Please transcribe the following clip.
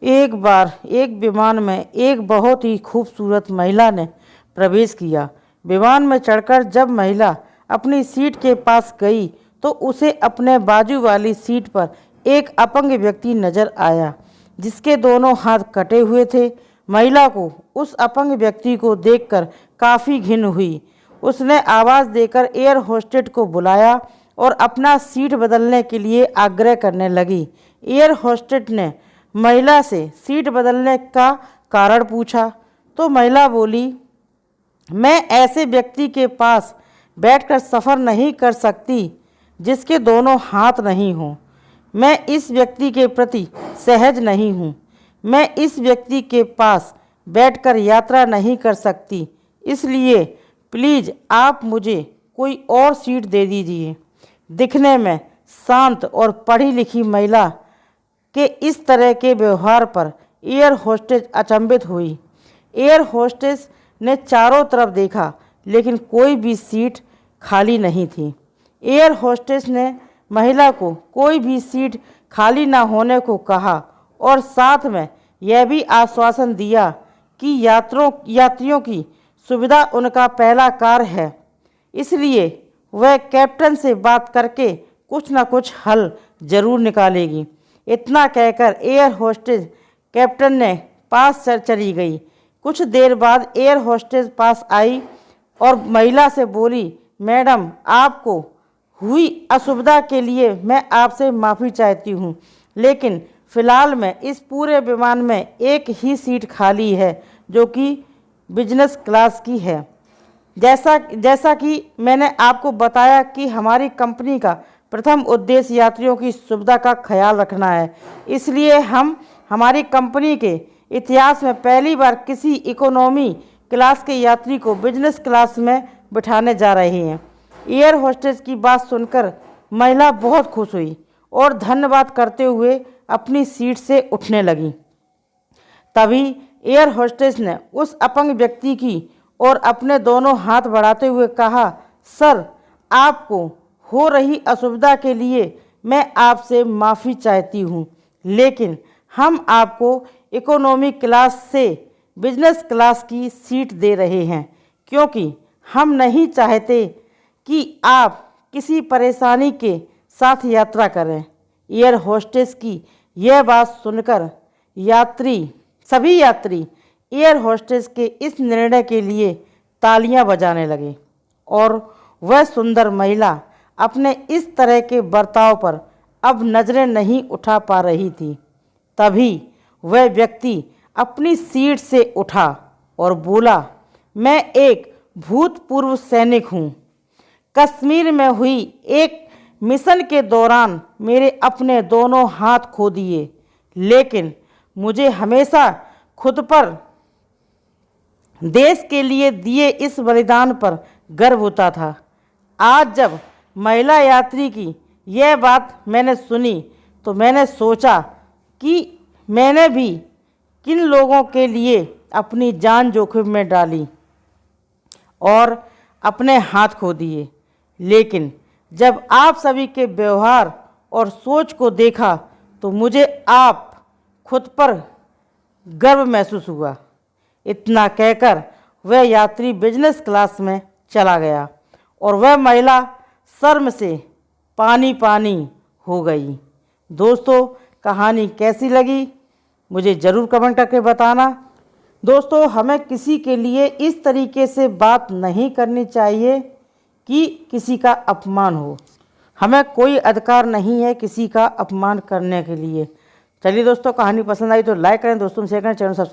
एक बार एक विमान में एक बहुत ही खूबसूरत महिला ने प्रवेश किया। विमान में चढ़कर जब महिला अपनी सीट के पास गई तो उसे अपने बाजू वाली सीट पर एक अपंग व्यक्ति नजर आया जिसके दोनों हाथ कटे हुए थे। महिला को उस अपंग व्यक्ति को देखकर काफ़ी घिन हुई। उसने आवाज़ देकर एयर होस्टेस को बुलाया और अपना सीट बदलने के लिए आग्रह करने लगी। एयर होस्टेस ने महिला से सीट बदलने का कारण पूछा तो महिला बोली, मैं ऐसे व्यक्ति के पास बैठकर सफ़र नहीं कर सकती जिसके दोनों हाथ नहीं हों। मैं इस व्यक्ति के प्रति सहज नहीं हूँ। मैं इस व्यक्ति के पास बैठकर यात्रा नहीं कर सकती, इसलिए प्लीज़ आप मुझे कोई और सीट दे दीजिए। दिखने में शांत और पढ़ी लिखी महिला के इस तरह के व्यवहार पर एयर होस्टेस अचंभित हुई। एयर होस्टेस ने चारों तरफ देखा लेकिन कोई भी सीट खाली नहीं थी। एयर होस्टेस ने महिला को कोई भी सीट खाली ना होने को कहा और साथ में यह भी आश्वासन दिया कि यात्रियों की सुविधा उनका पहला कार्य है, इसलिए वह कैप्टन से बात करके कुछ ना कुछ हल जरूर निकालेगी। इतना कहकर एयर होस्टेस कैप्टन ने पास चली गई। कुछ देर बाद एयर होस्टेस पास आई और महिला से बोली, मैडम, आपको हुई असुविधा के लिए मैं आपसे माफ़ी चाहती हूँ, लेकिन फ़िलहाल में इस पूरे विमान में एक ही सीट खाली है जो कि बिजनेस क्लास की है। जैसा कि मैंने आपको बताया कि हमारी कंपनी का प्रथम उद्देश्य यात्रियों की सुविधा का ख्याल रखना है, इसलिए हम हमारी कंपनी के इतिहास में पहली बार किसी इकोनॉमी क्लास के यात्री को बिजनेस क्लास में बिठाने जा रहे हैं। एयर होस्टेस की बात सुनकर महिला बहुत खुश हुई और धन्यवाद करते हुए अपनी सीट से उठने लगी। तभी एयर होस्टेस ने उस अपंग व्यक्ति की और अपने दोनों हाथ बढ़ाते हुए कहा, सर, आपको हो रही असुविधा के लिए मैं आपसे माफ़ी चाहती हूँ, लेकिन हम आपको इकोनॉमी क्लास से बिजनेस क्लास की सीट दे रहे हैं क्योंकि हम नहीं चाहते कि आप किसी परेशानी के साथ यात्रा करें। एयर होस्टेस की यह बात सुनकर सभी यात्री एयर होस्टेस के इस निर्णय के लिए तालियां बजाने लगे और वह सुंदर महिला अपने इस तरह के बर्ताव पर अब नज़रें नहीं उठा पा रही थी। तभी वह व्यक्ति अपनी सीट से उठा और बोला, मैं एक भूतपूर्व सैनिक हूँ। कश्मीर में हुई एक मिशन के दौरान मेरे अपने दोनों हाथ खो दिए, लेकिन मुझे हमेशा खुद पर देश के लिए दिए इस बलिदान पर गर्व होता था। आज जब महिला यात्री की यह बात मैंने सुनी तो मैंने सोचा कि मैंने भी किन लोगों के लिए अपनी जान जोखिम में डाली और अपने हाथ खो दिए, लेकिन जब आप सभी के व्यवहार और सोच को देखा तो मुझे आप खुद पर गर्व महसूस हुआ। इतना कहकर वह यात्री बिजनेस क्लास में चला गया और वह महिला शर्म से पानी पानी हो गई। दोस्तों, कहानी कैसी लगी मुझे ज़रूर कमेंट करके बताना। दोस्तों, हमें किसी के लिए इस तरीके से बात नहीं करनी चाहिए कि किसी का अपमान हो। हमें कोई अधिकार नहीं है किसी का अपमान करने के लिए। चलिए दोस्तों, कहानी पसंद आई तो लाइक करें, दोस्तों शेयर करें, चैनल सब्सक्राइब